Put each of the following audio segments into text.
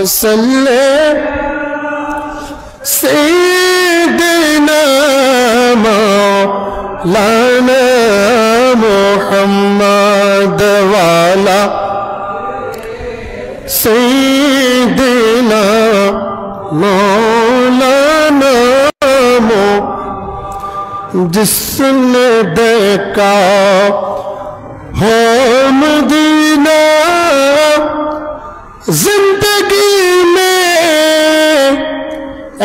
صلی سیدنا مولانا محمد والا سیدنا مولانا جس نے دیکھا ہو مدینہ زندگی میں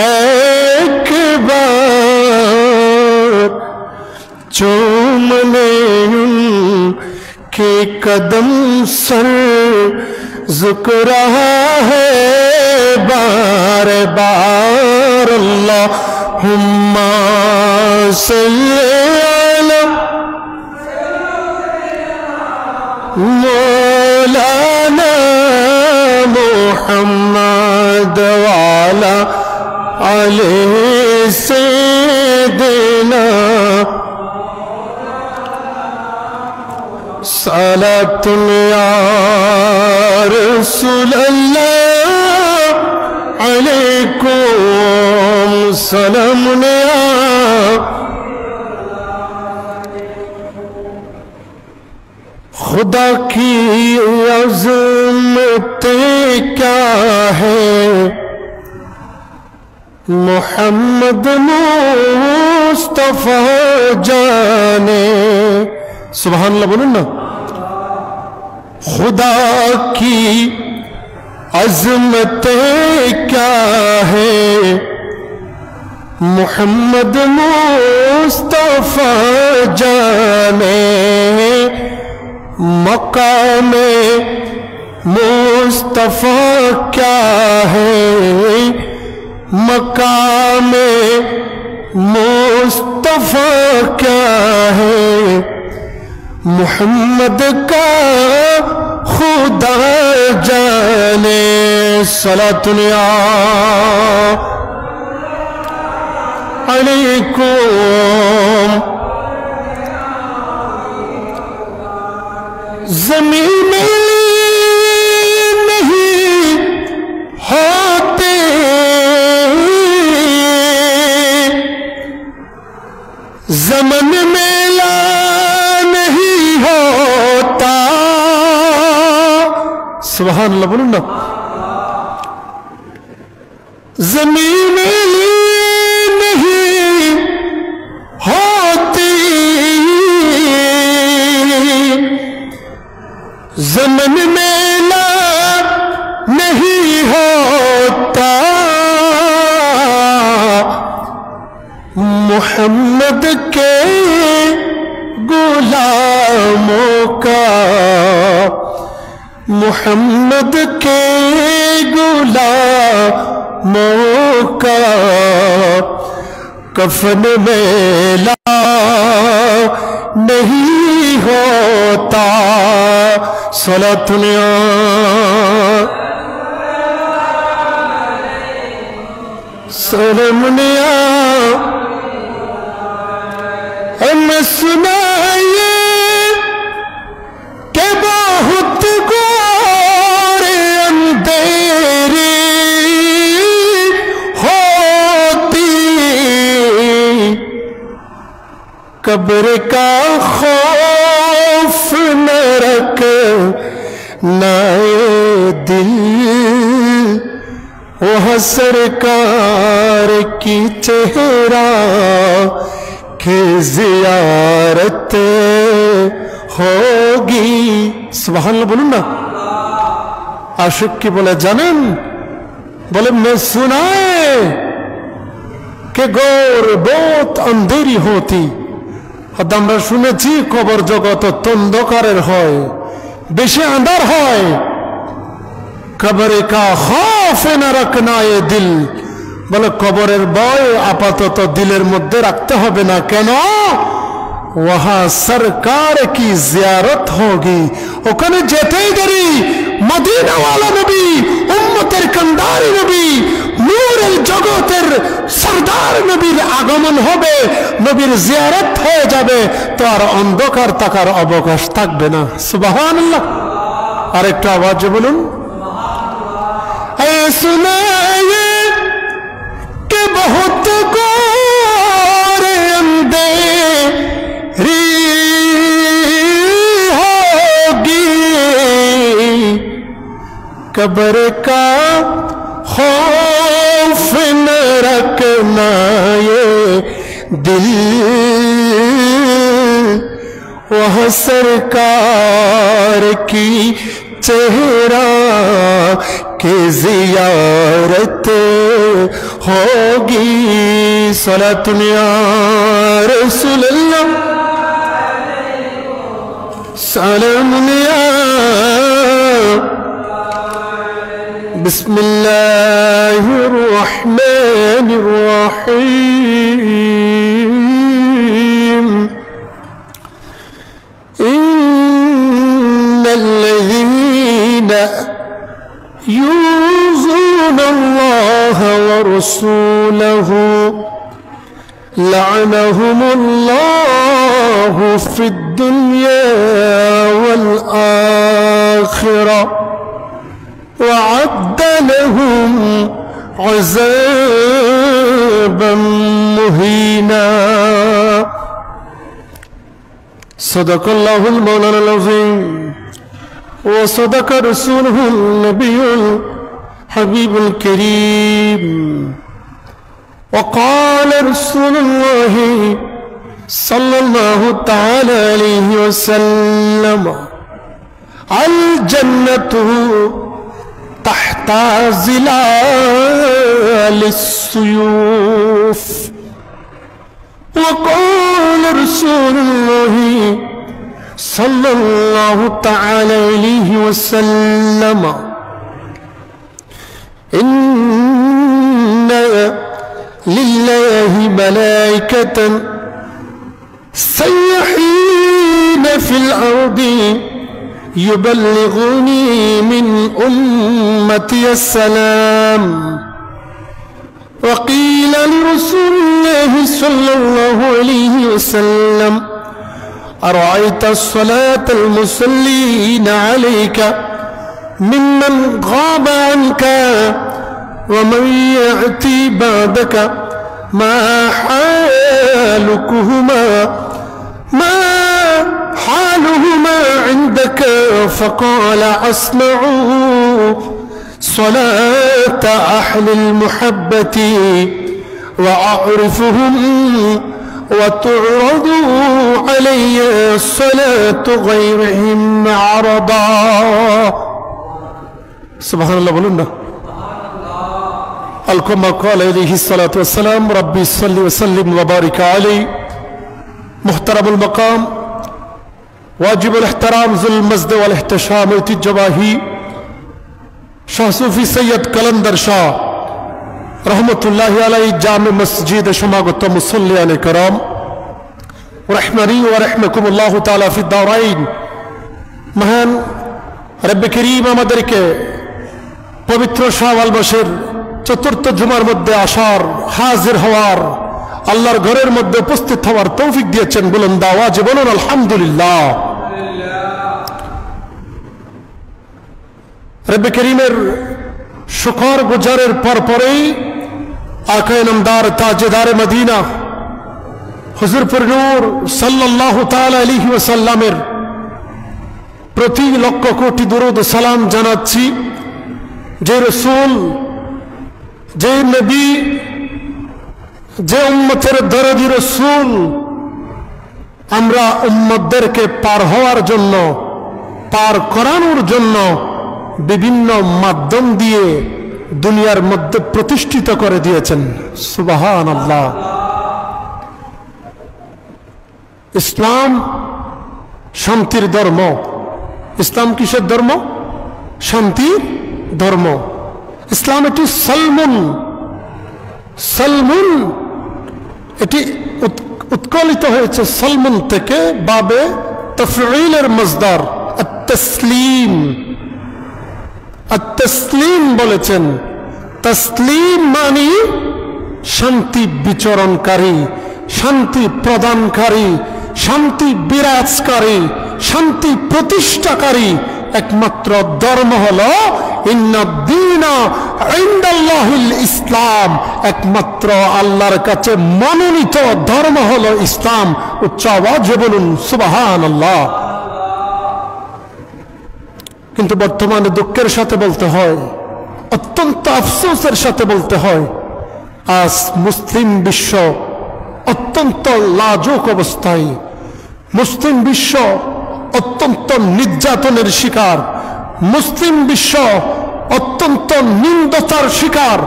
ایک بار چوم لے ان کے قدم سر ذکر رہا ہے بار بار اللہم صلی علی مولانا محمد وعلی علیہ سیدنا صلاۃ یا رسول اللہ علیکم سلام یا خدا کی عظمت کیا ہے محمد مصطفیٰ جانے سبحان اللہ بولو نا خدا کی عظمت کیا ہے محمد مصطفیٰ جانے مقام مصطفیٰ کیا ہے مقام مصطفیٰ کیا ہے محمد کا خدا جانے صلاۃ علیکم زمین میں نہیں ہوتے زمن میلا نہیں ہوتا سبحان اللہ بولو نا زمین میلی نہیں ہوتی زمن میلا نہیں ہوتا محمد کے غلاموں کا محمد کے غلاموں کا کفن میلا نہیں ہوتا صلاۃ سلام ہمیں سنائیے کہ بہت گور اندھیری ہوتی قبر کا خوف نہ رکھنا دل وہ سرکار کی چہرہ کی زیارت ہوگی سبحان اللہ بولو نا عاشق کی بولے جانن بولے میں سنائے کہ گور بہت اندھیری ہوتی হয়তো আমরা শুনেছি কবর জগৎ অন্ধকারের হয় বেশি আঁধার হয় কবরে কা খৌফ না রাখনা এ দিল বলে কবরের ভয় আপাতত দিলের মধ্যে রাখতে হবে না কেন वहां सरकार की जियारत होगी ওখানে যেতেই দেরি মদিনা ওয়ালা নবী উম্মতের কান্ডারি নবী নূরের জগতের সরদার নবীর আগমন হবে নবীর জিয়ারত হয়ে যাবে তো আর অন্ধকার থাকার অবকাশ থাকবে না সুবহানাল্লাহ আরেকটা আওয়াজে বলুন এই सुनाए कि बहुत गौर अंधेरी होगी, कब्र का खौफ न रखना ये दिल, वह सरकार की चेहरा के जियारत होगी। सलातुन या रसूलल्लाह, सलामुन या बिस्मिल्लाहिर रहमानिर रहीम। इन्नल्लज़ीना युज़ूना अल्लाह व रसूलहु लअनहुमुल्लाहु फिद्दुन्या वल आखिरह वअद्द लहुम अज़ाबन मुहीना। सदक़ल्लाहुल मौलाना अज़ीम व सदक़ रसूलुहुन नबियुल हबीबुल करीम। वक़ाल रसूलुल्लाहि सल्लल्लाहु तआला अलैहि वसल्लम अल जन्नतु तहता ज़िलालिस सुयूफ। वक़ाल रसूलुल्लाहि सल्लल्लाहु तआला अलैहि वसल्लम इन्ना लिल्लाहि मलाइकतन सय्यहीना फिल अर्दि युबल्लिगूनी मिन उम्मती अस्सलाम। वक़ील लिरसूलिल्लाहि सल्लल्लाहु अलैहि वसल्लम अरअयत अस्सलातल मुसल्लीन अलैका मिम्मन गाब अन्का वमन यअती बअदका मा हालुकुहुमा इंदक। फ़क़ाल अस्मअू सलात अहलिल मुहब्बति व अअरिफुहुम व तुअरदु अलय्या सलातु गैरिहिम अरदा। सुब्हानल्लाह बोलूं ना। अलकुमा क़ाल अलैहिस्सलातु वस्सलाम रब्बी सल्लि व सल्लिम व बारिक अलैहि। मुहतरमुल मकाम वाजिबुल एहतराम ज़ुल मज़द वल एहतशाम इत्तिजवाही शाह सूफी सैयद कलंदर शाह रहमतुल्लाहि अलैहि जामे मस्जिद समागत मुसल्लियान कराम रहमनी व रहमकुमुल्लाहु ताला फिद दाराइन। महान रब्बे करीम आमादेरके पवित्र शाওয়াল মাসের চতুর্থ জুমার মধ্যে আসার, হাজির হওয়ার, আল্লাহর ঘরের মধ্যে উপস্থিত হওয়ার তৌফিক দিয়েছেন। বুলন্দ আওয়াজে বলুন আলহামদুলিল্লাহ। রব্বে করিমের শুকর গুজারের পরপরেই আকায়ে নামদার তাজেদারে মদিনা হুজুর পুর নূর সাল্লাল্লাহু তাআলা আলাইহি ওয়াসাল্লামের প্রতি লক্ষ কোটি দরুদ সালাম জানাচ্ছি। যে রাসূল, যে নবী, যে উম্মতের দরদি রাসূল আমরা উম্মতদেরকে পার হওয়ার জন্য, পার করানোর জন্য বিভিন্ন মাধ্যম দিয়ে দুনিয়ার মধ্যে প্রতিষ্ঠিত করে দিয়েছেন। সুবহানাল্লাহ। ইসলাম শান্তির ধর্ম। ইসলাম কিসের ধর্ম? শান্তির ধর্ম। ইসলাম এটি সালমুন, সালমুন এটি উৎকলিত হয়েছে সালমুন থেকে, বাবে তাফঈলের মসদার আত-তাসলিম। আত-তাসলিম বলেছেন। তাসলিম মানে শান্তি বিচরণকারী, শান্তি প্রদানকারী, শান্তি বিরাজকারী, শান্তি প্রতিষ্ঠাকারী একমাত্র ধর্ম হলো ইন্নাদ-দীনা ইনদাল্লাহিল ইসলাম, একমাত্র আল্লাহর কাছে মনোনীত ধর্ম হলো ইসলাম। উচ্চ আওয়াজে বলুন সুবহানাল্লাহ। কিন্তু বর্তমানে দুঃখের সাথে বলতে হয়, অত্যন্ত আফসোসের সাথে বলতে হয়, আজ মুসলিম বিশ্ব অত্যন্ত লাজুক অবস্থায়, মুসলিম বিশ্ব অত্যন্ত নির্যাতনের শিকার, মুসলিম বিশ্ব অত্যন্ত নিন্দতার শিকার।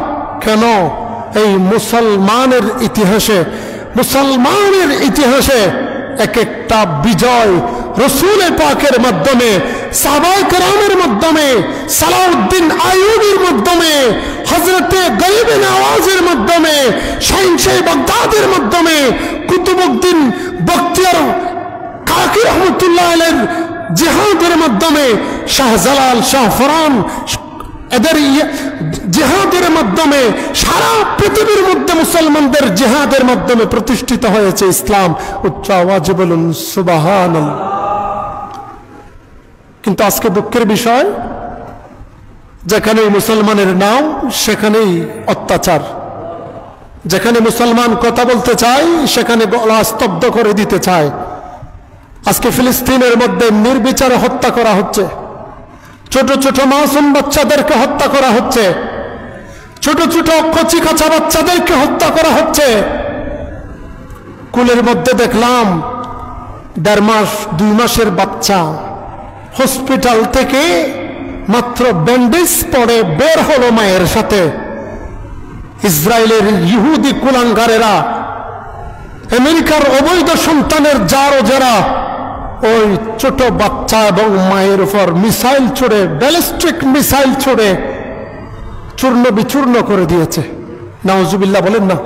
কেন? এই মুসলমানের ইতিহাসে এক একটা বিজয় রাসূল পাকের মাধ্যমে, সাহাবায়ে কেরামের মাধ্যমে, সালাউদ্দিন আইয়ুবীর মাধ্যমে, হযরতে গরিব নওয়াজের মাধ্যমে, শাহিনশাহ বাগদাদের মাধ্যমে, কুতুবউদ্দিন বখতিয়ার কাকি রহমতুল্লাহ আলাইহির জিহাদের মাধ্যমে, শাহজালাল, শাহ ফরান এদের জিহাদের মাধ্যমে সারা পৃথিবীর মধ্যে মুসলমানদের জিহাদের মাধ্যমে প্রতিষ্ঠিত হয়েছে ইসলাম। উচ্চ আওয়াজে বলুন সুবহানাল্লাহ। কিন্তু আজকে দুঃখের বিষয়, যেখানে মুসলমানের নাম সেখানেই অত্যাচার, যেখানে মুসলমান কথা বলতে চায় সেখানে গলা স্তব্ধ করে দিতে চায়। আজকে ফিলিস্তিনের মধ্যে নির্বিচারে হত্যা করা হচ্ছে, ছোট ছোট মাসুম বাচ্চাদেরকে হত্যা করা হচ্ছে, ছোট ছোট কচি কাঁচা বাচ্চাদেরকে হত্যা করা হচ্ছে। কুলের মধ্যে দেখলাম 1.5 মাস 2 মাসের বাচ্চা হসপিটাল থেকে মাত্র ব্যান্ডেজ পরে বের হলো মায়ের সাথে। ইসরায়েলের ইহুদি কুলাঙ্গারেরা, আমেরিকার অবৈধ সন্তানের যারা ওই ছোট বাচ্চা এবং মায়ের উপর মিসাইল ছুড়ে, ব্যালিস্টিক মিসাইল ছুড়ে চূর্ণ বিচূর্ণ করে দিয়েছে। নাউজুবিল্লাহ বলেন না।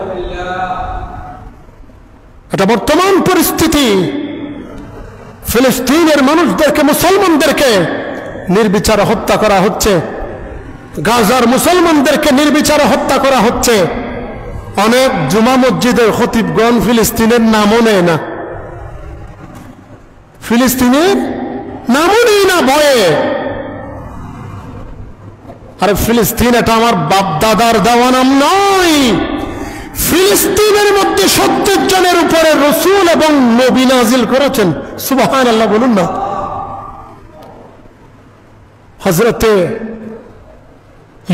এটা বর্তমান পরিস্থিতি। ফিলিস্তিনের মানুষদেরকে, মুসলমানদেরকে নির্বিচারে হত্যা করা হচ্ছে, গাজার মুসলমানদেরকে নির্বিচারে হত্যা করা হচ্ছে। অনেক জুমা মসজিদের খতিবগণ ফিলিস্তিনের নামও নেয় না, ফিলিস্তিনের নামও নেই না ভয়ে। আরে ফিলিস্তিন এটা আমার বাপ দাদার দেওয়া নাম নয়। ফিলিস্তিনের মধ্যে 70 জনের উপরে রাসূল এবং নবী নাজিল করেছেন। সুবহানাল্লাহ বলুন না। হযরতে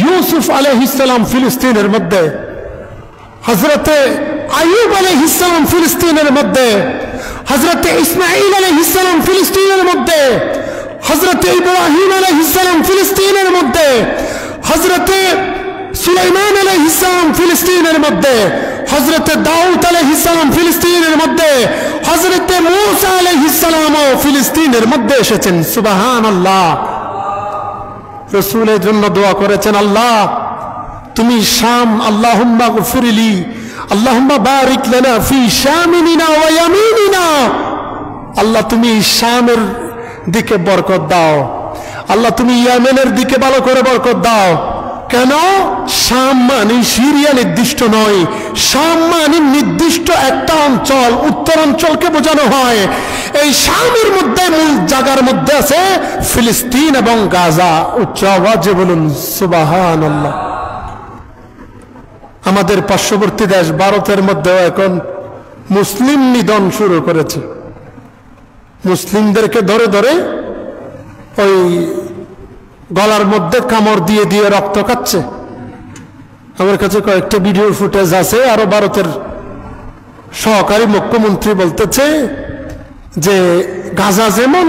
ইউসুফ আলাইহিস সালাম ফিলিস্তিনের মধ্যে, হযরতে আইয়ুব আলাইহিস সালাম ফিলিস্তিনের মধ্যে, হযরতে ইসমাঈল আলাইহিস সালাম ফিলিস্তিনের মধ্যে, হযরতে ইব্রাহিম আলাইহিস সালাম ফিলিস্তিনের মধ্যে, হযরতে সুলাইমান আলাইহিস সালাম ফিলিস্তিনের মধ্যে, হযরতে দাউদ আলাইহিস সালাম ফিলিস্তিনের মধ্যে, হযরতে মূসা আলাইহিস সালামও ফিলিস্তিনের মধ্যে এসেছেন। সুবহানাল্লাহ। রাসূলের জন্য দোয়া করেছেন, আল্লাহ তুমি শাম, আল্লাহুম্মা গফিরলি, আল্লাহুম্মা বারিক লানা ফি শামিনা ওয়া ইয়ামিনিনা। আল্লাহ তুমি শামের দিকে বরকত দাও, আল্লাহ তুমি ইয়ামেনের দিকে ভালো করে বরকত দাও। কেন? শাম মানে সিরিয়া নির্দিষ্ট নয়, শাম মানে নির্দিষ্ট একটা অঞ্চল, উত্তরাঞ্চলকে বোঝানো হয়। এই শামের মধ্যে মূল জায়গার মধ্যে আছে ফিলিস্তিন এবং গাজা। উচ্চ আওয়াজে বলুন সুবহানাল্লাহ। আমাদের পার্শ্ববর্তী দেশ ভারতের মধ্যেও এখন মুসলিম নিধন শুরু করেছে। মুসলিমদেরকে ধরে ধরে ওই গলার মধ্যে কামড় দিয়ে দিয়ে রক্ত খাচ্ছে। আমার কাছে কয়েকটা ভিডিও ফুটেজ আছে। আরো ভারতের সহকারী মুখ্যমন্ত্রী বলতেছে যে গাজা যেমন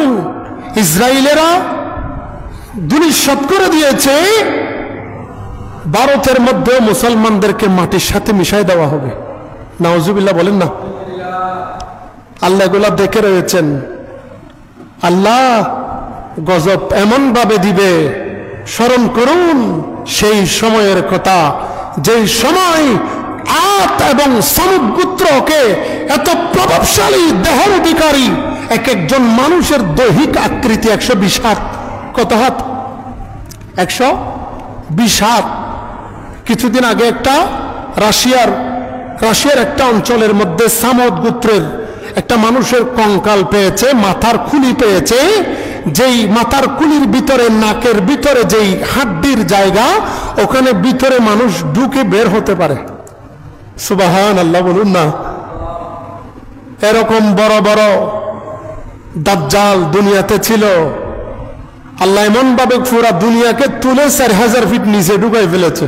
ইসরায়েলেরা দুনিশ্বত করে দিয়েছে, ভারতের মধ্যে মুসলমানদেরকে মাটির সাথে মিশাই দেওয়া হবে। নাউজুবিল্লাহ বলেন না। আল্লাহ এগুলা দেখে রয়েছেন। আল্লাহ গজব এমন ভাবে দিবে, স্মরণ করুন সেই সময়ের কথা, যেই সময় আদ এবং সামুদ গোত্রকে এত প্রভাবশালী দেহের অধিকারী এক একজন মানুষের দৈহিক আকৃতি 120 হাত। কত হাত? 120 হাত। কিছুদিন আগে একটা রাশিয়ার একটা অঞ্চলের মধ্যে সামুদ গোত্রের একটা মানুষের কঙ্কাল পেয়েছে, মাথার খুলি পেয়েছে, যেই মাথার কুলির ভিতরে, নাকের ভিতরে যেই হাড্ডির জায়গা, ওখানে ভিতরে মানুষ ঢুকে বের হতে পারে। সুবহানাল্লাহ বলুন না। এরকম বড় বড় দাজ্জাল দুনিয়াতে ছিল। আল্লাহ এমন ভাবে পুরা দুনিয়াকে তুলে 4000 ফিট নিচে ঢুকাই ফেলেছে।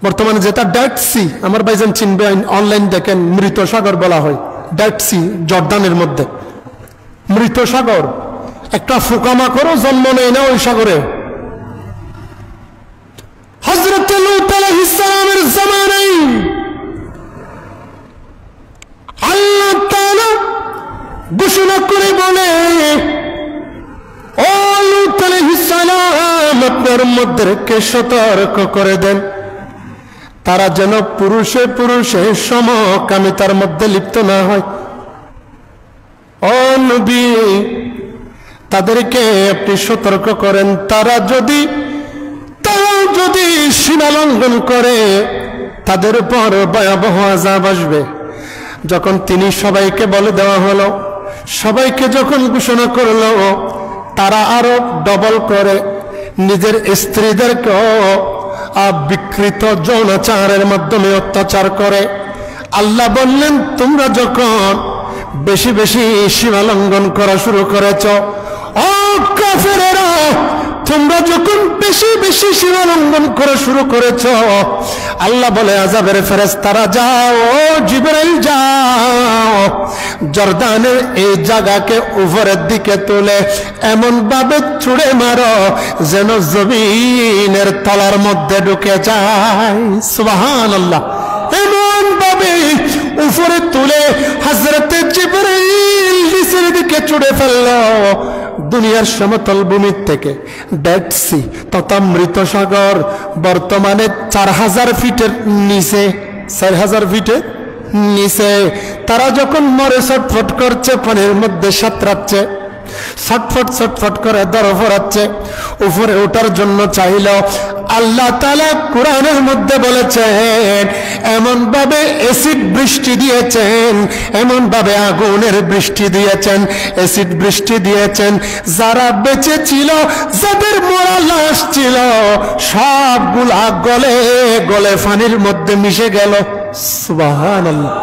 বর্তমানে যেটা ডেড সি, আমার ভাইজান চিনবে, অনলাইন দেখেন, মৃত সাগর বলা হয়। ডেড সি জর্দানের মধ্যে মৃত সাগর, একটা পোকামাকড়ও জন্ম নেয় না ওই সাগরে। হযরত লূত আলাইহিস সালামের জামানায় আল্লাহ তাআলা ঘোষণা করে বলে, ও লূত আলাইহিস সালাম, আপনার উম্মতদেরকে সতর্ক করে দেন, তারা যেন পুরুষে পুরুষে সমকামিতার মধ্যে লিপ্ত না হয়। ও নবী, তাদেরকে আপনি সতর্ক করেন, তারা যদি সীমা লঙ্ঘন করে তাদের উপর ভয়াবহ আযাব আসবে। যখন তিনি সবাইকে বলে দেওয়া হলো, সবাইকে যখন ঘোষণা করলো, তারা আরো ডবল করে নিজের স্ত্রীদেরকেও বিকৃত যৌনাচারের মাধ্যমে অত্যাচার করে। আল্লাহ বললেন, তোমরা যখন বেশি বেশি সীমা লঙ্ঘন করা শুরু করেছ, ও কাফেরেরা, তোমরা যখন বেশি বেশি সীমা লঙ্ঘন করা শুরু করেছ, আল্লাহ বলে আযাবের ফেরেশতারা যাও, জিবরাইল যাও, জর্দানের এই জায়গাকে উপরের দিকে তুলে এমন ভাবে ছুঁড়ে মারো যেন জমিনের তলার মধ্যে ঢুকে যায়। সুবহানাল্লাহ। এমন ভাবে উপরে তুলে হযরতে জিবরাইল নিচের দিকে ছুঁড়ে ফেললো, দুনিয়ার সমতল ভূমির থেকে ডেড সি তথা মৃত সাগর বর্তমানে 4000 ফিটের নিচে, 4000 ফিটের নিচে তারা যখন মরে ছটফট করছে, পানির মধ্যে সাঁতরাচ্ছে, ছটফট ছটফট করে দরফরাচ্ছে, উপরে ওঠার জন্য চাইল। আল্লাহ তাআলা কোরআনের মধ্যে বলেছেন, এমন ভাবে অ্যাসিড বৃষ্টি দিয়েছেন, এমন ভাবে আগুনের বৃষ্টি দিয়েছেন, অ্যাসিড বৃষ্টি দিয়েছেন, যারা বেঁচে ছিল, যাদের মরা লাশ ছিল, সবগুলা গলে গলে পানির মধ্যে মিশে গেল। সুবহানাল্লাহ।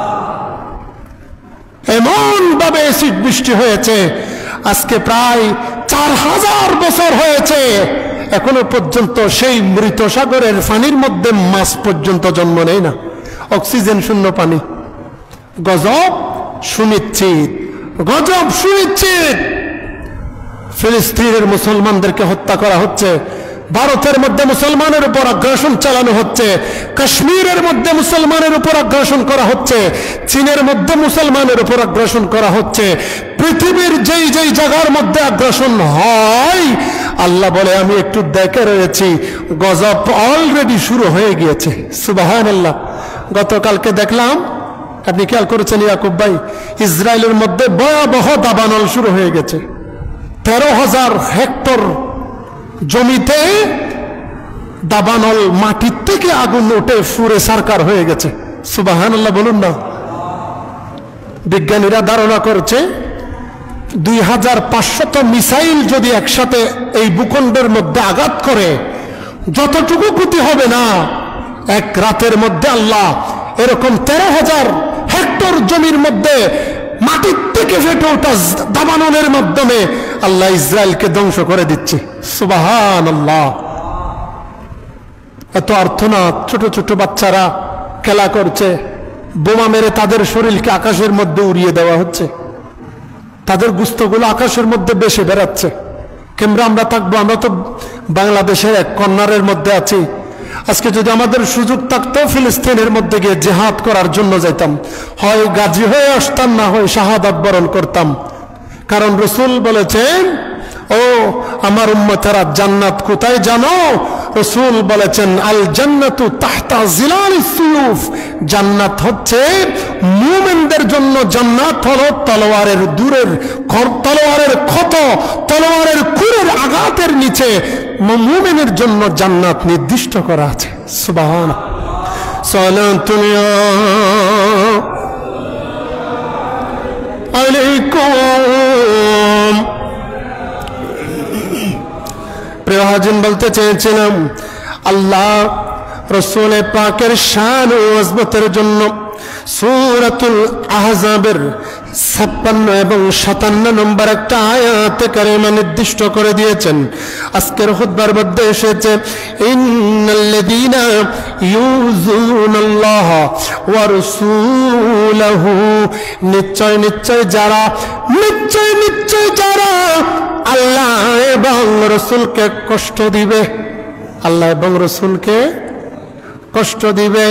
এমন ভাবে অ্যাসিড বৃষ্টি হয়েছে, আজকে প্রায় 4000 বছর হয়েছে, এখনো পর্যন্ত সেই মৃত সাগরের পানির মধ্যে মাছ পর্যন্ত জন্ম নেয় না, অক্সিজেন শূন্য পানি। গজব সুনিশ্চিত, গজব সুনিশ্চিত। ফিলিস্তিনের মুসলমানদেরকে হত্যা করা হচ্ছে, ভারতের মধ্যে মুসলমানের উপর আগ্রাসন চালানো হচ্ছে, কাশ্মীরের মধ্যে মুসলমানের উপর আগ্রাসন করা হচ্ছে, চীনের মধ্যে মুসলমানের উপর আগ্রাসন করা হচ্ছে। পৃথিবীর যেই যেই জায়গার মধ্যে আগ্রাসন হয়, আল্লাহ বলে আমি একটু দেখে রয়েছি, গজব অলরেডি শুরু হয়ে গিয়েছে। সুবহানাল্লাহ। গতকালকে দেখলাম, আপনি খেয়াল করেছেন ইয়াকুব ভাই, ইসরায়েলের মধ্যে ভয়াবহ দাবানল শুরু হয়ে গেছে। 13,000 হেক্টর জমিতে দাবানল, মাটির থেকে আগুন উঠে ফুরে সারকার হয়ে গেছে। সুবহানাল্লাহ বলুন না। বিজ্ঞানীরা ধারণা করছে 2500 মিসাইল যদি একসাথে এই ভূখণ্ডের মধ্যে আঘাত করে, যতটুকু ক্ষতি হবে না, এক রাতের মধ্যে আল্লাহ এরকম 13,000 হেক্টর জমির মধ্যে মাটির থেকে ফেটে ওঠা দাবানলের মাধ্যমে আল্লাহ ইসরায়েলকে ধ্বংস করে দিচ্ছে। সুবহানাল্লাহ। এত আর্তনাদ, ছোট ছোট বাচ্চারা খেলা করছে, বোমা মেরে তাদের শরীরকে আকাশের মধ্যে উড়িয়ে দেওয়া হচ্ছে, তাদের গুস্তগুলো আকাশের মধ্যে বেশি বেড়াচ্ছে। কেমরা আমরা থাকবো? আমরা তো বাংলাদেশের এক কর্নারের মধ্যে আছি। আজকে যদি আমাদের সুযোগ থাকতো, ফিলিস্তিনের মধ্যে গিয়ে জিহাদ করার জন্য যাইতাম, হয় গাজী হয়ে আসতাম, না হয় শাহাদাত বরণ করতাম। কারণ রাসূল বলেছেন, ও আমার উম্মতেরা, জান্নাত কোথায় জানো? রাসূল বলেছেন, আল জান্নাতু তাহতা জিলালিস সুয়ুফ। জান্নাত হচ্ছে মুমিনদের জন্য, জান্নাত হলো তলোয়ারের দূরের, তলোয়ারের ক্ষত, তলোয়ারের কুরের আঘাতের নিচে মুমিনের জন্য জান্নাত নির্দিষ্ট করা আছে। সুবহানাল্লাহ। সালাতুন আলাইকুম প্রিয় হাজিন, বলতে চেয়েছিলাম আল্লাহ রাসূল পাকের শান ও আযমতের জন্য সূরাতুল আহজাবের 56 এবং 57 নম্বর একটা আয়াতে কারিমা নির্দিষ্ট করে দিয়েছেন। আজকের খুতবার মধ্যে এসেছে ইন্নাল্লাযীনা ইউযুনাল্লাহ ওয়া রাসূলাহু, নিশ্চয় যারা আল্লাহ এবং রাসূলকে কষ্ট দিবে, আল্লাহ এবং রাসূলকে কষ্ট দিবে,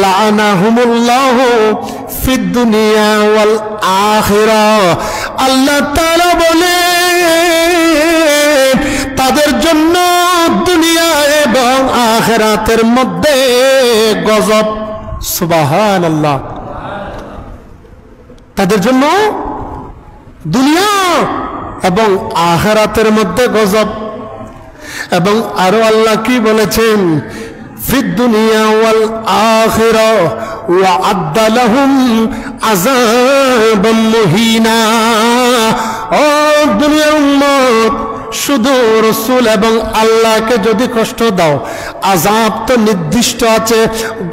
লাআনাহুমুল্লাহ ফিদ দুনিয়া ওয়াল আখিরাহ। আল্লাহ তাআলা বলে তাদের জন্য দুনিয়া এবং আখিরাতের মধ্যে গজব। সুবহানাল্লাহ। তাদের জন্য দুনিয়া এবং আখিরাতের মধ্যে গজব। এবং আরো আল্লাহ কি বলেছেন, ফিদ দুনিয়া ওয়াল আখিরাহ ওয়া আ'দ্দা লাহুম আযাবাম মুহিনা। ও দুনিয়ার উম্মত, শুধু রাসূল এবং আল্লাহকে যদি কষ্ট দাও, আযাব তো নির্দিষ্ট আছে,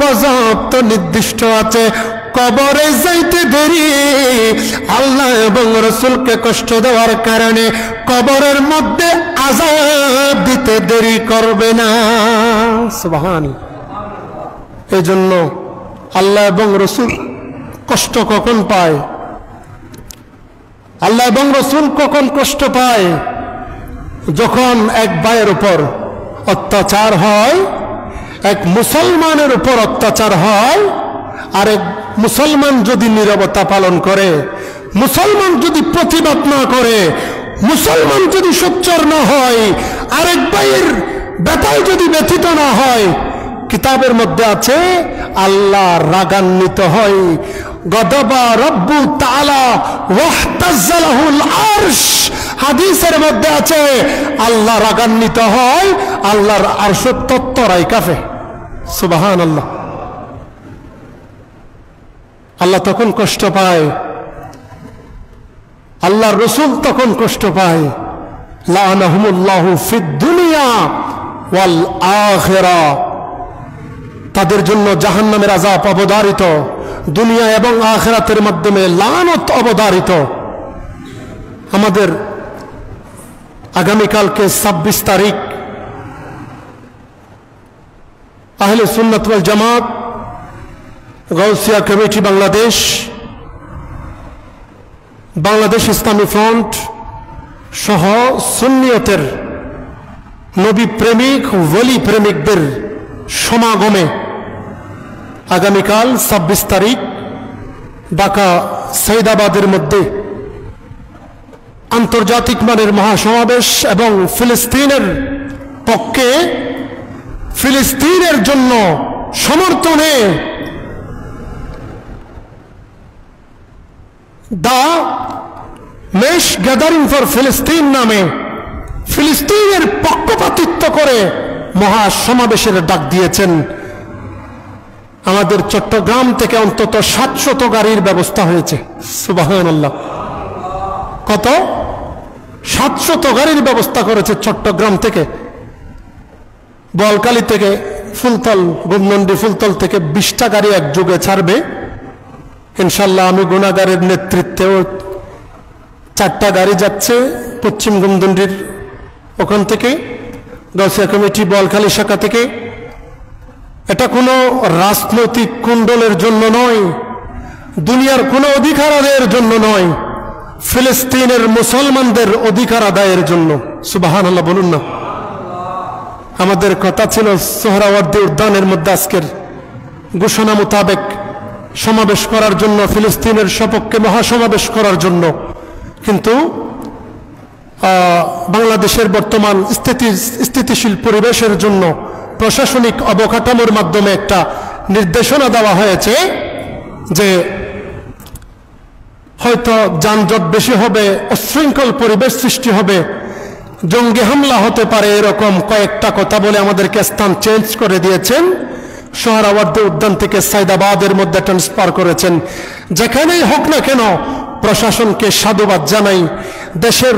গজব তো নির্দিষ্ট আছে। কবরে যাইতে দেরি, আল্লাহ এবং রাসূলকে কষ্ট দেওয়ার কারণে কবরের মধ্যে আযাব দিতে দেরি করবে না। সুবহানাল্লাহ। এই জন্য আল্লাহ এবং রাসূল কষ্ট কখন পায়? আল্লাহ এবং রাসূল কখন কষ্ট পায়? যখন এক ভাইয়ের উপর অত্যাচার হয়, এক মুসলমানের উপর অত্যাচার হয়, আর এক মুসলমান যদি নীরবতা পালন করে, মুসলমান যদি প্রতিবাদ না করে, মুসলমান যদি সোচ্চার না হয়, আরেক ভাইয়ের ব্যথায় যদি ব্যথিত না হয়, কিতাবের মধ্যে আছে আল্লাহ রাগান্বিত হয়। গদবা রব্বু তাআলা ওয়াহতাজ্জালাহুল আরশ, হাদিসের মধ্যে আছে আল্লাহ রাগান্বিত হয়, আল্লাহর আরশ তত্তরায় কাঁপে। সুবহানাল্লাহ। আল্লাহ তখন কষ্ট পায়, আল্লাহর রাসূল তখন কষ্ট পায়। লাআনাহুমুল্লাহু ফিদ দুনিয়া ওয়াল আখিরাহ, তাদের জন্য জাহান্নামের আযাব অবধারিত, দুনিয়া এবং আখিরাতের মাধ্যমে লানত অবধারিত। আমাদের আগামীকালকে 26 তারিখ আহলে সুন্নাত ওয়াল জামাত গাউসিয়া কমিটি বাংলাদেশ, বাংলাদেশ ইসলামী ফ্রন্ট সহ সুন্নিয়তের নবী প্রেমিক ওলি প্রেমিকদের সমাগমে আগামীকাল 26 তারিখ ঢাকা সৈয়দাবাদের মধ্যে আন্তর্জাতিক মানের মহাসমাবেশ এবং ফিলিস্তিনের পক্ষে, ফিলিস্তিনের জন্য সমর্থনে দা মেশ গ্যাদারিং ফর ফিলিস্তিন নামে ফিলিস্তিনের পক্ষপাতিত্ব করে মহাসমাবেশের ডাক দিয়েছেন। আমাদের চট্টগ্রাম থেকে অন্তত 700 গাড়ির ব্যবস্থা হয়েছে। সুবহানাল্লাহ। কত? 700 গাড়ির ব্যবস্থা করেছে চট্টগ্রাম থেকে। বোয়ালখালী থেকে ফুলতল, গুমনন্ডি ফুলতল থেকে 20টা গাড়ি একযোগে ছাড়বে ইনশাল্লাহ। আমি গুনাগারের নেতৃত্বেও 4টা গাড়ি যাচ্ছে পশ্চিম গুমদন্ডির ওখান থেকে, গাউসিয়া কমিটি বোয়ালখালী শাখা থেকে। এটা কোনো রাজনৈতিক কুণ্ডলের জন্য নয়, দুনিয়ার কোনো অধিকার আদায়ের জন্য নয়, ফিলিস্তিনের মুসলমানদের অধিকার আদায়ের জন্য। সুবহানাল্লাহ বলুন না। আমাদের কথা ছিল সোহরাওয়ার্দী উদ্যানের মধ্যে আজকের ঘোষণা মোতাবেক সমাবেশ করার জন্য, ফিলিস্তিনের সপক্ষে মহাসমাবেশ করার জন্য, কিন্তু বাংলাদেশের বর্তমান স্থিতিশীল পরিবেশের জন্য প্রশাসনিক অবকাঠামোর মাধ্যমে একটা নির্দেশনা দেওয়া হয়েছে যে হয়তো যানজট বেশি হবে, অশৃঙ্খল পরিবেশ সৃষ্টি হবে, জঙ্গি হামলা হতে পারে, এরকম কয়েকটা কথা বলে আমাদেরকে স্থান চেঞ্জ করে দিয়েছেন। সোহরাওয়ার্দী উদ্যান থেকে সাইদাবাদের মধ্যে ট্রান্সফার করেছেন। যেখানেই হোক না কেন প্রশাসনকে সাধুবাদ জানাই। দেশের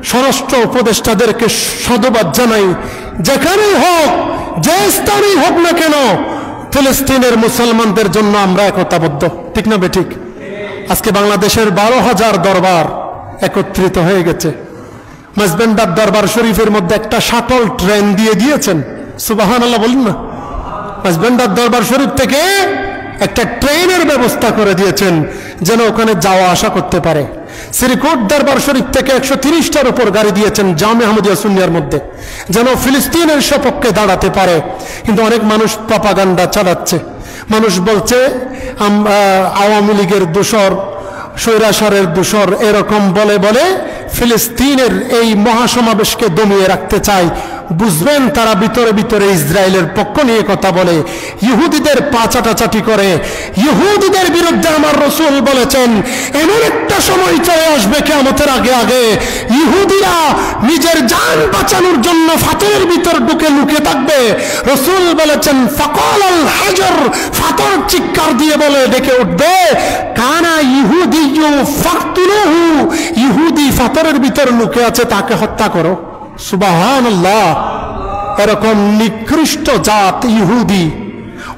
স্বরাষ্ট্র উপদেষ্টাদেরকে সাধুবাদ জানাই, যেখানেই হোক, যে স্থানেই হোক না কেন, ফিলিস্তিনের মুসলমানদের জন্য আমরা একতাবদ্ধ। ঠিক না বেঠিক? আজকে বাংলাদেশের 12,000 দরবার একত্রিত হয়ে গেছে। মাঝবেন্ডার দরবার শরীফের মধ্যে একটা শাটল ট্রেন দিয়ে দিয়েছেন। সুবহানাল্লাহ বলুন না। মাঝবেন্ডার দরবার শরীফ থেকে একটা ট্রেনের ব্যবস্থা করে দিয়েছেন যেন ওখানে যাওয়া আসা করতে পারে। শ্রীকোট দরবার শরীফ থেকে 130টার উপর গাড়ি দিয়েছেন জামে আহমদিয়া সুন্নিয়ার মধ্যে, যেন ফিলিস্তিনের সপক্ষে দাঁড়াতে পারে। কিন্তু অনেক মানুষ প্রপাগান্ডা চালাচ্ছে। মানুষ বলছে আওয়ামী লীগের দোসর, স্বৈরাচারের দোসর, এরকম বলে বলে ফিলিস্তিনের এই মহাসমাবেশকে দমিয়ে রাখতে চায়। বুঝবেন তারা ভিতরে ভিতরে ইসরায়েলের পক্ষ নিয়ে কথা বলে, ইহুদিদের পা চাটাচাটি করে। ইহুদিদের বিরুদ্ধে আমার রাসূল বলেছেন এমন একটা সময় চলে আসবে কিয়ামতের আগে আগে ইহুদিরা নিজের জান বাঁচানোর জন্য ফাতরের ভিতর ঢুকে লুকিয়ে থাকবে। রাসূল বলেছেন ফাকাল আল হাজার, ফাতর চিৎকার দিয়ে বলে ডেকে উঠবে কানা ইহুদিয়্যু ফাকতুলুহু, ইহুদি ফাতরের ভিতর লুকিয়ে আছে, তাকে হত্যা করো। সুবহানাল্লাহ। এরকম নিকৃষ্ট জাত ইহুদি।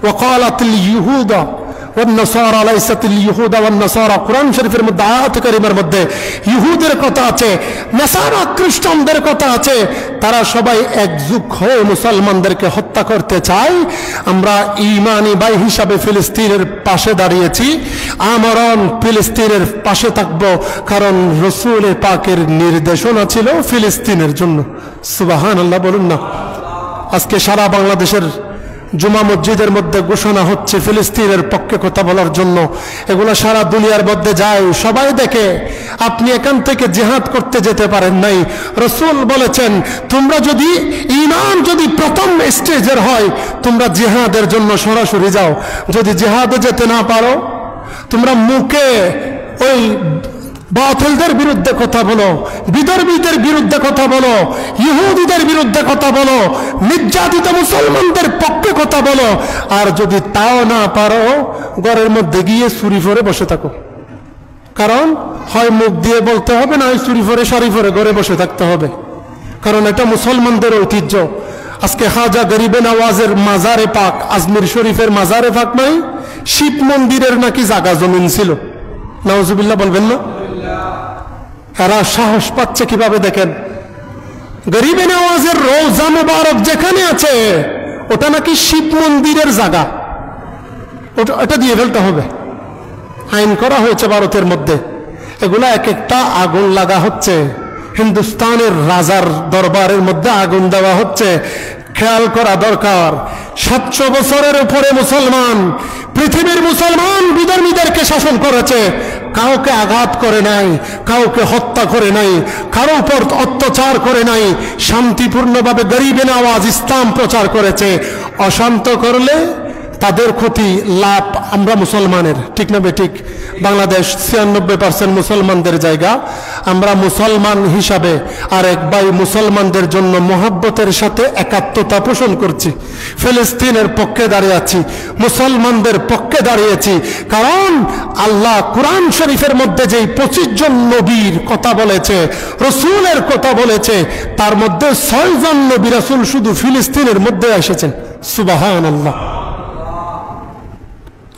ওয়াকালাতিল ইহুদা ওয়ান নাসারা লাইসাতিল ইহুদা ওয়ান নাসারা, কুরআন শরীফের মধ্যে আয়াত কারীমার মধ্যে ইহুদের কথা আছে, নাসারা খ্রিস্টানদের কথা আছে। তারা সবাই একজোট হয়ে মুসলমানদেরকে হত্যা করতে চায়। আমরা ঈমানি ভাই হিসাবে ফিলিস্তিনের পাশে দাঁড়িয়েছি, আমরণ ফিলিস্তিনের পাশে থাকব, কারণ রাসূল পাকের নির্দেশনা ছিল ফিলিস্তিনের জন্য। সুবহানাল্লাহ বলুন না। আজকে সারা বাংলাদেশের জুমা মসজিদের মধ্যে ঘোষণা হচ্ছে ফিলিস্তিনের পক্ষে কথা বলার জন্য। এগুলো সারা দুনিয়ার মধ্যে যায়, সবাই দেখে। আপনি এখান থেকে জিহাদ করতে যেতে পারেন নাই। রাসূল বলেছেন তোমরা যদি ঈমান যদি প্রথম স্টেজের হয়, তোমরা জিহাদের জন্য সরাসরি যাও। যদি জিহাদে যেতে না পারো, তোমরা মুখে ওই বাতিলদের বিরুদ্ধে কথা বলো, বিধর্মীদের বিরুদ্ধে কথা বলো, ইহুদিদের বিরুদ্ধে কথা বলো, নির্যাতিত মুসলমানদের পক্ষে কথা বলো। আর যদি তাও না পারো, ঘরের মধ্যে গিয়ে চুরি ফরে বসে থাকো। কারণ হয় মুখ দিয়ে বলতে হবে, না হয় চুরি ফরে শাড়ি ফরে ঘরে বসে থাকতে হবে। কারণ এটা মুসলমানদের ঐতিহ্য। আজকে খাজা গরিবে নওয়াজের মাজারে পাক, আজমির শরীফের মাজারে পাক নাই, শিব মন্দিরের নাকি জায়গা জমিন ছিল। নাউজুবিল্লাহ বলবেন না? এরা সাহস পাচ্ছে কিভাবে দেখেন। গরিবে নওয়াজের রওজা মুবারক যেখানে আছে, ওটা নাকি শিব মন্দিরের জায়গা, ওটা দিয়ে ফেলতে হবে। আইন করা হয়েছে ভারতের মধ্যে। এগুলা এক একটা আগুন লাগা হচ্ছে। হিন্দুস্তানের রাজার দরবারের মধ্যে আগুন দেওয়া হচ্ছে। খেয়াল করা দরকার। 700 বছরের উপরে মুসলমান, পৃথিবীর মুসলমান বিধর্মীদেরকে শাসন করেছে। কাউকে আঘাত করে নাই, কাউকে হত্যা করে নাই, কারো উপর অত্যাচার করে নাই। শান্তিপূর্ণভাবে গরিবে নওয়াজ ইসলাম প্রচার করেছে। অশান্ত করলে তাদের ক্ষতি, লাভ আমরা মুসলমানের। ঠিক না বেঠিক? বাংলাদেশ 96% মুসলমানদের জায়গা। আমরা মুসলমান হিসাবে আরেক ভাই মুসলমানদের জন্য মহব্বতের সাথে একাত্মতা পোষণ করছি। ফিলিস্তিনের পক্ষে দাঁড়িয়ে আছি, মুসলমানদের পক্ষে দাঁড়িয়েছি। কারণ আল্লাহ কুরআন শরীফের মধ্যে যেই 25 জন নবীর কথা বলেছে, রাসূলের কথা বলেছে, তার মধ্যে 6 জন নবী রাসূল শুধু ফিলিস্তিনের মধ্যে এসেছেন। সুবহানাল্লাহ।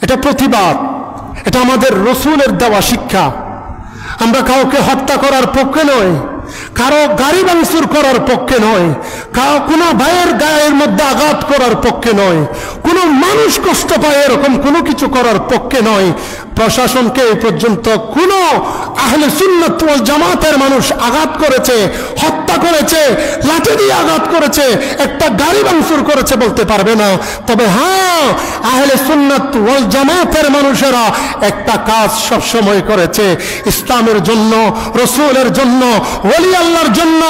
এটা প্রতিবাদ, এটা আমাদের রাসূলের দেওয়া শিক্ষা। আমরা কাউকে হত্যা করার পক্ষে নয়, কারো গাড়ি ভাঙচুর করার পক্ষে নয়, কারো কোনো ভাইয়ের গায়ের মধ্যে আঘাত করার পক্ষে নয়, কোনো মানুষ কষ্ট পায় এরকম কোনো কিছু করার পক্ষে নয়। প্রশাসনকে এই পর্যন্ত কোনো আহলে সুন্নাত ওয়াল জামাতের মানুষ আঘাত করেছে, হত্যা করেছে, লাঠি দিয়ে আঘাত করেছে, একটা গাড়ি ভাঙচুর করেছে বলতে পারবে না। তবে হ্যাঁ, আহলে সুন্নাত ওয়াল জামাতের মানুষেরা একটা কাজ সব সময় করেছে, ইসলামের জন্য, রাসূলের জন্য, ওলি আল্লাহর জন্য,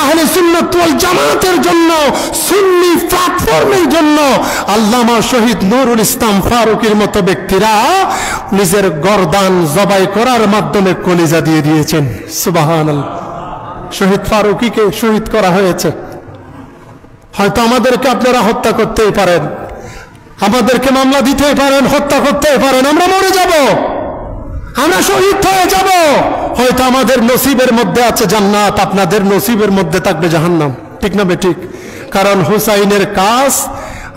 আহলে সুন্নাত ওয়াল জামাতের জন্য, সুন্নি প্ল্যাটফর্মের জন্য। আল্লামা শহীদ নুরুল ইসলাম ফারুকীর মতো ব্যক্তিরা নিজের গর্দান জবাই করার মাধ্যমে কলিজা দিয়ে দিয়েছেন। সুবহানাল্লাহ। শহীদ ফারুকীকে শহীদ করা হয়েছে। হয়তো আমাদেরকে আপনারা হত্যা করতেই পারেন, আমাদেরকে মামলা দিতেই পারেন, হত্যা করতেই পারেন, আমরা মরে যাব, আমরা শহীদ হয়ে যাব। হয়তো আমাদের নসিবের মধ্যে আছে জান্নাত, আপনাদের নসিবের মধ্যে থাকবে জাহান্নাম। ঠিক না বেঠিক? কারণ হুসাইনের কাজ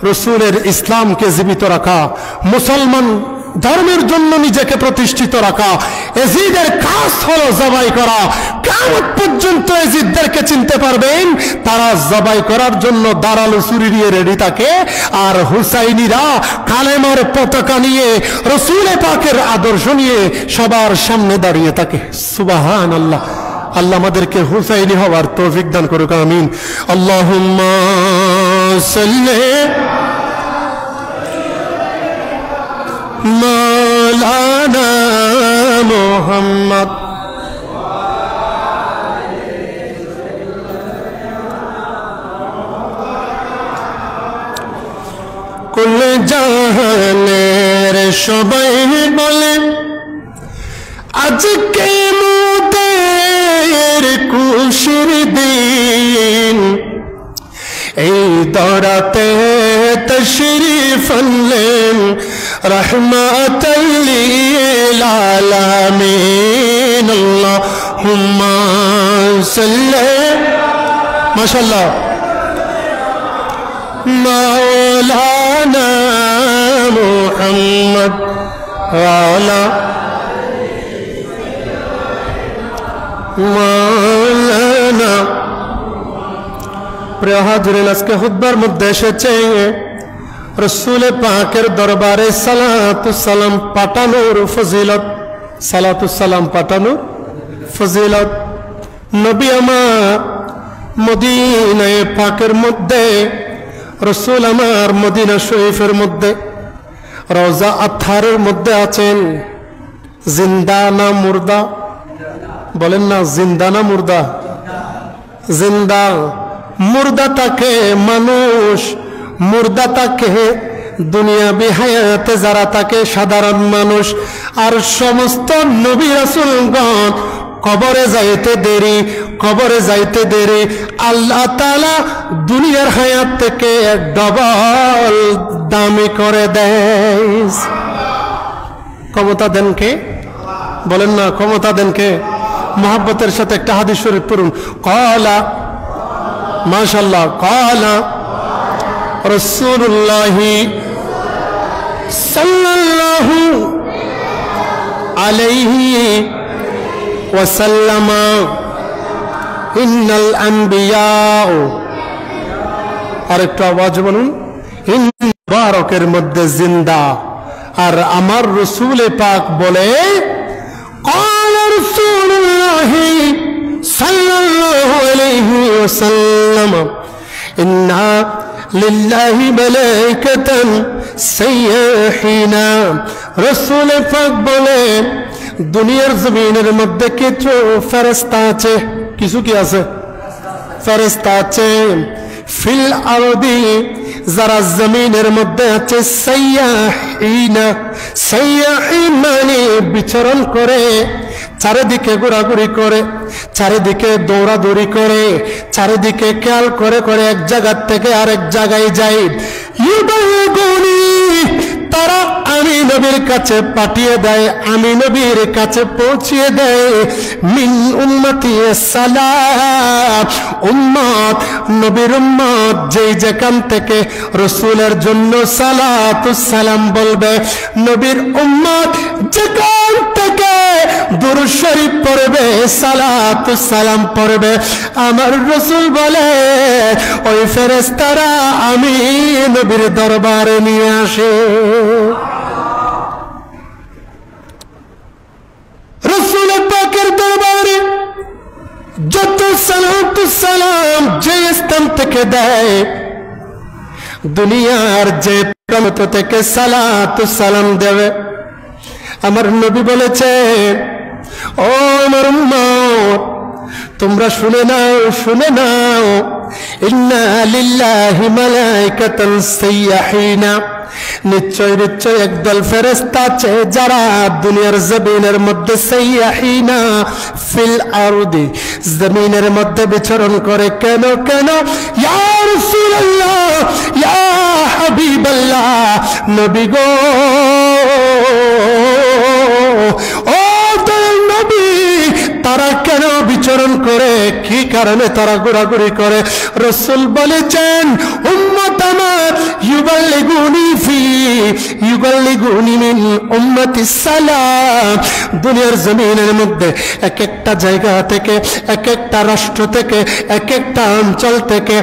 রসুলের ইসলামকে জীবিত রাখা, মুসলমান ধর্মের জন্য নিজেকে প্রতিষ্ঠিত রাখা। এজিদের কাজ হলো জবাই করা। কিয়ামত পর্যন্ত এজিদদেরকে চিনতে পারবেন, তারা জবাই করার জন্য দাঁড়ালো ছুরি নিয়ে রেডি থাকে, আর হুসাইনিরা কালেমার পতাকা নিয়ে রসুল পাকের আদর্শ নিয়ে সবার সামনে দাঁড়িয়ে থাকে। সুবহানাল্লাহ। আল্লাহ আমাদেরকে হুসাইনি হওয়ার তৌফিক দান করুক, আমিন। আল্লাহুম্মা সাল্লি মাওলানা মুহাম্মদ কুল জাহানের সবাই বলে আজকে মোদের খুশির দিন, এই দরাতে তশরিফ আনলেন রহমাতাল লিল আলামিন। আল্লাহুম্মা সাল্লি মাশাআল্লাহ মাওলানা মুহাম্মদ ওয়ালা মাওলানা। প্রিয় হাজিরিন, আজকে খুতবার মধ্যে এসেছে রসুল পাকের দরবারে সালাতুস সালাম পাঠানোর ফজিলত। সালাতুস সালাম পাঠানোর ফজিলত। নবী আমার মদিনায়ে পাকের মধ্যে, রসুল আমার মদিনা শরীফের মধ্যে রওজা আতহারের মধ্যে আছেন। জিন্দা না মুর্দা? বলেন না, জিন্দা না মুর্দা? জিন্দা। মুর্দা তাকে মানুষ, মুর্দা তাকে দুনিয়াবি হায়াতে যারা তাকে সাধারণ মানুষ। আর সমস্ত নবী রাসূলগণ কবরে যাইতে দেরি, কবরে যাইতে দেরি আল্লাহ তাআলা দুনিয়ার হায়াত থেকে ডবল দামি করে দেয়। ক্ষমতা দেন কে? বলেন না, ক্ষমতা দেন কে? মোহাব্বতের সাথে একটা হাদিস শরীফ পড়ুন। ক্বালা মাশাআল্লাহ, ক্বালা রাসূলুল্লাহ সাল্লাল্লাহু আলাইহি ওয়াসাল্লাম ইন্নাল আম্বিয়া। আরেকটু আওয়াজ বলুন। মুবারকের মধ্যে জিন্দা। আর আমার রসুল পাক বলে ক্বালা রাসূলুল্লাহ সাল্লাল্লাহু আলাইহি ওয়াসাল্লাম ইন্না লিল্লাহি মালাইকাতান সাইয়্যাহিনা। রসুল পাক বলে দুনিয়ার জমিনের মধ্যে কিছু ফেরেশতা আছে। কিছু কি আছে? ফেরেশতা আছে। ফিল আরদি, যারা জমিনের মধ্যে আছে, সাইয়্যাহিনা। সাইয়্যাহিন মানে বিচরণ করে, চারিদিকে ঘোরাঘুরি করে, চারিদিকে দৌড়াদৌড়ি করে, চারিদিকে খেয়াল করে করে এক জায়গা থেকে আরেক জায়গায় যায়। ইউবাগুনি, তারা আমি নবীর কাছে পাঠিয়ে দেয়, আমি নবীর কাছে পৌঁছিয়ে দেয়। মিন উম্মতি সালাম, উম্মত নবীর উম্মত যেই যেখান থেকে রসুলের জন্য সালাতুস সালাম বলবে, নবীর উম্মত যেখান থেকে দুরূদ শরীফ পড়বে, সালাতুস সালাম পড়বে, আমার রসুল বলে ওই ফেরেশতারা আমি নবীর দরবারে নিয়ে আসে। রসুল পাকের দরবারে যত সালাতুস সালাম যে স্থান থেকে দেয়, দুনিয়ার যে প্রান্ত থেকে সালাতুস সালাম দেবে, আমার নবী বলেছে ও আমার উম্মত তোমরা শুনে নাও, শুনে নাও। ইন্না লিল্লাহি মালাইকাতান সাইয়্যাহিনা, নিশ্চয় নিশ্চয় একদল ফেরেশতা আছে যারা দুনিয়ার জমিনের মধ্যে সাইয়্যাহিনা ফিল আরদি, জমিনের মধ্যে বিচরণ করে। কেন কেন? ইয়া রাসূলুল্লাহ, ইয়া হাবিবাল্লাহ, নবী গো, ও নবী, কারণে তারা ঘোরাঘুরি করে। রাসূল বলেছেন উম্মত আমার ইউবাল্লিগুনি মিন উম্মতি সালাম। দুনিয়ার জমিনের মধ্যে এক একটা জায়গা থেকে, এক একটা রাষ্ট্র থেকে, এক একটা অঞ্চল থেকে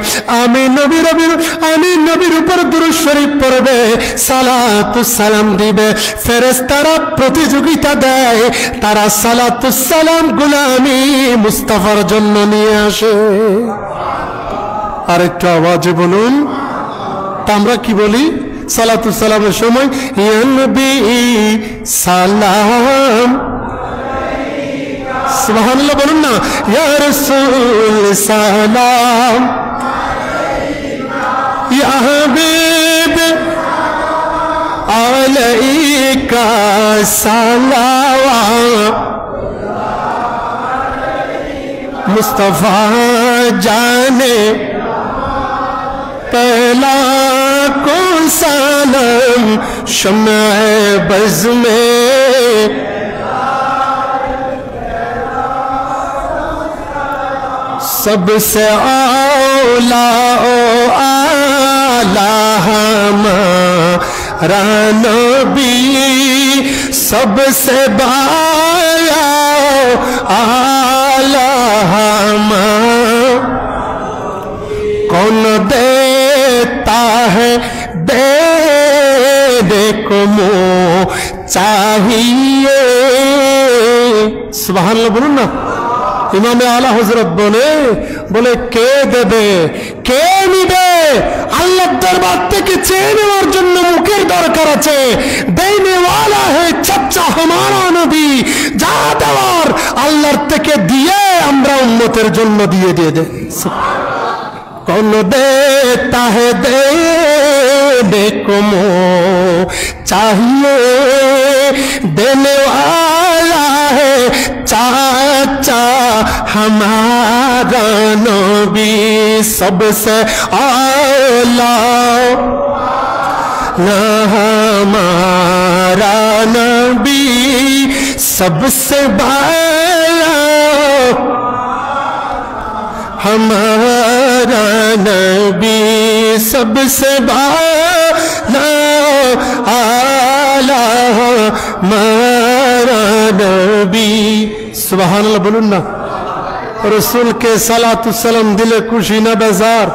আমি নবীর উপর দুরূদ শরীফ পড়বে, সালাতুস সালাম দিবে। ফেরেশতারা প্রতিযোগিতা দেয়, তারা সালাতুস সালাম গুলো আমি মুস্তাফার জন্য নিয়ে আসে। আর একটু আওয়াজে বলুন। তা আমরা কি বলি সালাতুস সালামের সময়? ইয়া নবী সালাম, সুবহানাল্লাহ বলুন না। ইয়া রাসূল সালাম, ইয়া হাবিব আলাইকা সালাওয়াত, মুস্তাফা জানে पहला कौन सनम शम्अ बज़ में, सबसे औला ओ आला हमारा नबी, सबसे बाला आला हमारा। कौन देता है देने को मुँह चाहिए, सुबहानाल्लाह बोलूं ना। ইমামে আলা হযরত বলে কে দেবে, কে নিবে? আল্লাহর দরবার থেকে চেয়ে নেওয়ার জন্য মুখের দরকার আছে। দেনে ওয়ালা হে চাচা হামারা নবী, যা দেওয়ার আল্লাহর থেকে দিয়ে আমরা উম্মতের জন্য দিয়ে দে। कौन देता है देने को मुँह चाहिए, देने वाला है चाचा हमारा नबी, सबसे आला हमारा नबी, सबसे बाला हमारा नबी, सबसे बाला आला हमारा नबी। सुबहानल्लाह बोलूं ना। रसूल के सलातुस सलाम दिले खुशी ना बेजार,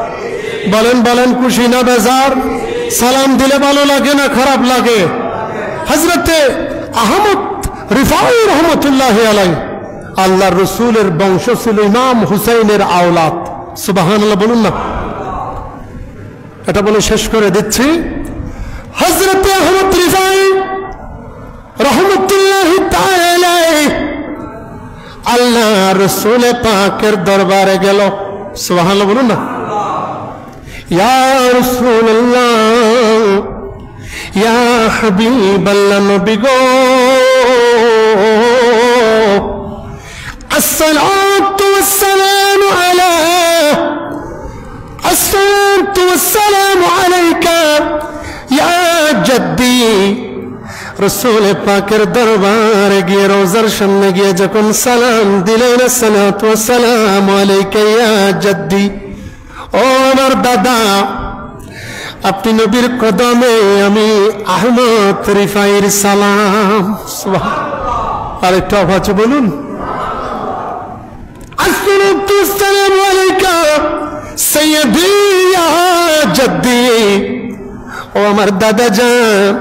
বলেন খুশি না বেজার? সালাম দিলে ভালো লাগে না খারাপ লাগে? হযরতে আহমদ রিফাঈ রাহমাতুল্লাহি আলাইহি আল্লাহর রাসূলের বংশ ছিল ইমাম হুসাইনের আওলাদ। সুবহানাল্লাহ বলুন না। এটা বলে শেষ করে দিচ্ছি। হযরতে আহমদ রিফাঈ রাহমাতুল্লাহি তাআলা আলাইহি আল্লাহ রাসূল পাকের দরবারে গেল। সুবহানাল্লাহ বলুন না। ইয়া রাসূলুল্লাহ, ইয়া হাবিবাল্লাহ, নবী গো, আসসালাতু ওয়াসসালামু আলা, আসসালাতু ওয়াসসালামু আলাইকা ইয়া জাদ্দি। রাসূল পাকের দরবারে গিয়ে রওজার সামনে গিয়ে যখন সালাম দিলেন, আসসালাতু ওয়াসসালামু আলাইকা ইয়া জাদ্দি, ও আমার দাদা, আপনি নবীর কদমে, আমি আহমদ রিফাঈর সালাম। সুবহানাল্লাহ। আর একটু আওয়াজে বলুন, আসসালাতু ওয়াসসালামু আলাইকা সাইয়্যিদি ইয়া জাদ্দি, ও আমার দাদা জান,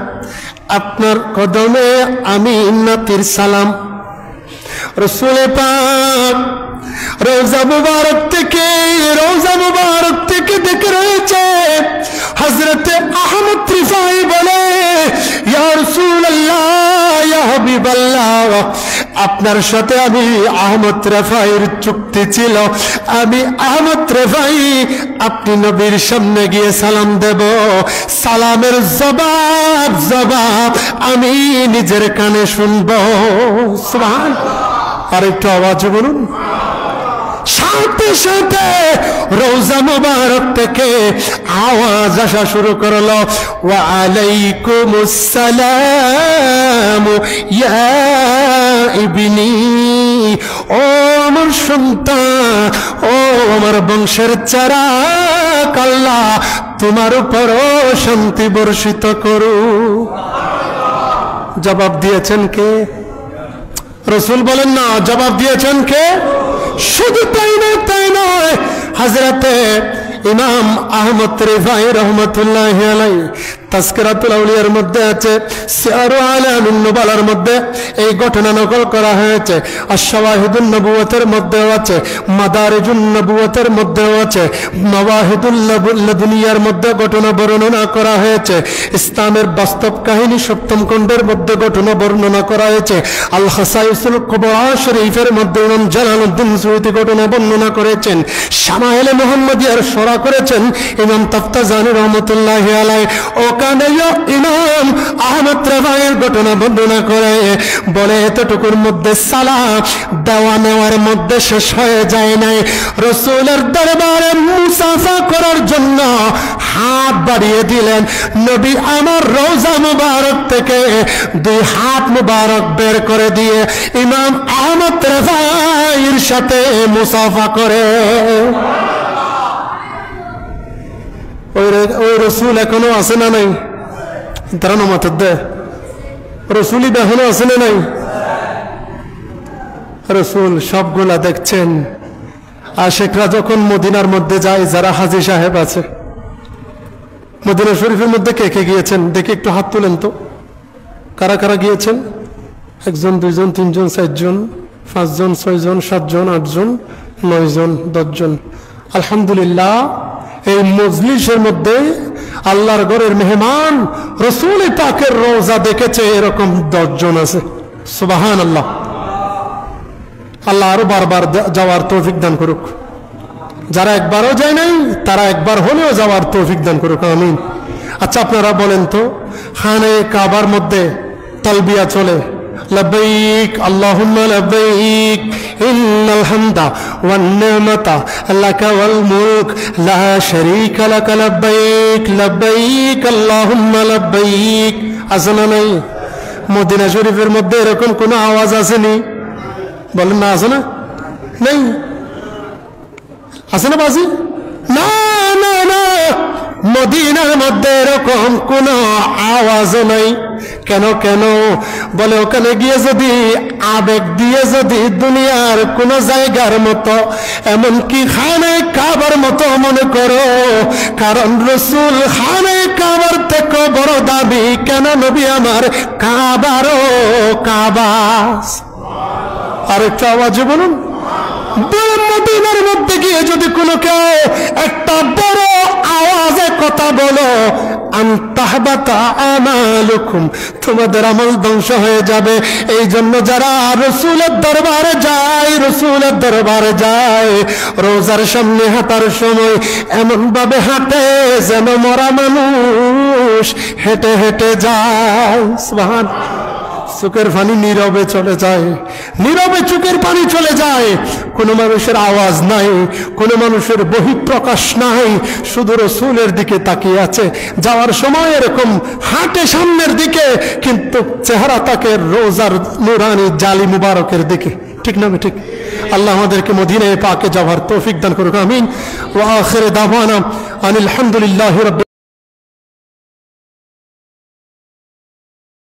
আপনার কদমে আমি নাতির সালাম। রাসূল পাক রওজা মুবারক থেকে দেখে রয়েছে হযরতে আহমদ রিফাঈ বলে, ইয়া রাসূলুল্লাহ, ইয়া হাবিবাল্লাহ, আপনার সাথে আমি আহমদ রিফাঈর চুক্তি ছিল, আমি আহমদ রিফাঈ আপনি নবীর সামনে গিয়ে সালাম দেব, সালামের জবাব আমি নিজের কানে শুনবো। সুবহানাল্লাহ। আর একটু আওয়াজে বলুন। সাথে সাথে রওজা মুবারক থেকে আওয়াজ আসা শুরু করলো, ওয়া আলাইকুমুস সালাম ইয়া ইবনি ও আমার সন্তান, ও আমার বংশের চারা, আল্লাহ তোমার উপরও শান্তি বর্ষিত করুক। জবাব দিয়েছেন কে? রাসূল বলেন না, জবাব দিয়েছেন কে? শুধু তাই নয়, হযরতে ইমাম আহমদ রিফাই রহমাতুল্লাহি আলাইহি তাজকিরাতুল আউলিয়ার মধ্যে আছে, সিয়ারু আলামিন নুবালার মধ্যে এই ঘটনা নকল করা হয়েছে, আশ-শাওয়াহিদুন নবুওয়াতের মধ্যেও আছে, মাদারিজুন নবুওয়াতের মধ্যেও আছে, মাওয়াহিদুল লাদুনিয়ার মধ্যে ঘটনা বর্ণনা করা হয়েছে, ইসলামের বাস্তব কাহিনী সপ্তম খণ্ডের মধ্যে ঘটনা বর্ণনা করা হয়েছে, আল খাসাইসুল কুবরা শরীফের মধ্যে ইমাম জালালউদ্দিন সুয়ুতি ঘটনা বর্ণনা করেছেন, শামায়েলে মুহাম্মাদিয়ার শরা করেছেন ইমাম তাফতাজানি রহমাতুল্লাহি আলাইহি। ওখানে ইমাম আহমদ রিফাইয়ের ঘটনা বর্ণনা করে বলে, এতটুকুর মধ্যে সালাম দেওয়া নেওয়ার মধ্যে শেষ হয়ে যায় নাই। রাসূলের দরবারে মুসাফা করার জন্য হাত বাড়িয়ে দিলেন। নবী আমার রওজা মুবারক থেকে দুই হাত মুবারক বের করে দিয়ে ইমাম আহমদ রিফাইয়ের সাথে মুসাফা করে। ওই রসুল এখনো আছে না নাই? তারা নমাত দে রসুলই এখনো আছে না নাই? রসুল সবগুলা দেখছেন। আশেকরা যখন মদিনার মধ্যে যায়, যারা হাজী সাহেব আছে, মদিনা শরীফের মধ্যে কে কে গিয়েছেন দেখে একটু হাত তুলেন তো। কারা কারা গিয়েছেন? 1 জন 2 জন 3 জন 4 জন 5 জন 6 জন 7 জন 8 জন 9 জন 10 জন। আলহামদুলিল্লাহ, এই মজলিসের মধ্যে আল্লাহর ঘরের মেহমান রাসূল পাকের রওজা দেখেছে এরকম 10 জন আছে। সুবহানাল্লাহ। আল্লাহ আরো বারবার যাওয়ার তৌফিক দান করুক। যারা একবারও যায় নাই তারা একবার হলেও যাওয়ার তৌফিক দান করুক, আমিন। আচ্ছা, আপনারা বলেন তো, খানে কাবার মধ্যে তালবিয়া চলে, লব্বাইক আল্লাহুম্মা লব্বাইক ইন্নাল হামদা ওয়ান নি'মাতা লাকা ওয়াল মুলক লা শারীকা লাকা লব্বাইক লব্বাইক আল্লাহুম্মা লব্বাইক। আছে না নাই? মদিনা শরীফের মধ্যে এরকম কোন আওয়াজ আসেনি? বলেন না, আছে না? নেই? আছে না বাজি? না না না, মদিনার মধ্যে এরকম কোন আওয়াজ নাই। কেন কেন বলে, ওখানে গিয়ে যদি আবেগ দিয়ে যদি দুনিয়ার কোন জায়গার মতো, এমনকি খানে কাবার মতো মনে করো, কারণ রাসূল খানে কাবার থেকে বড় দাবি কেন? নবী আমার কাবারও কাবা। আরেকটা আওয়াজে বলুন, মদিনার মধ্যে গিয়ে যদি কোনো কেউ একটা বড় আওয়াজে কথা বলো, আনতাহবাতা আমালুকুম, তোমাদের আমল ধ্বংস হয়ে যাবে। এই জন্য যারা রাসূলের দরবারে যায়, রাসূলের দরবারে যায়, রোজার সামনে হাঁটার সময় এমন ভাবে হাঁটে যেন মরা মানুষ হেঁটে হেঁটে যায়। সুবহানাল্লাহ। চোখের পানি নীরবে চলে যায়, নীরবে চোখের পানি চলে যায়। কোনো মানুষের আওয়াজ নাই, কোনো মানুষের বহিঃপ্রকাশ নাই, শুধু রাসূলের দিকে তাকিয়ে আছে। যাওয়ার সময় এরকম হাঁটে সামনের দিকে, কিন্তু চেহারা তাকে রোজার নূরানি জালি মুবারকের দিকে। ঠিক না ঠিক? আল্লাহ আমাদেরকে মদিনায়ে পাকে যাওয়ার তৌফিক দান করুক, আমিন। ওয়া আখির দাওয়ানা আনিল হামদুলিল্লাহি রাব্বিল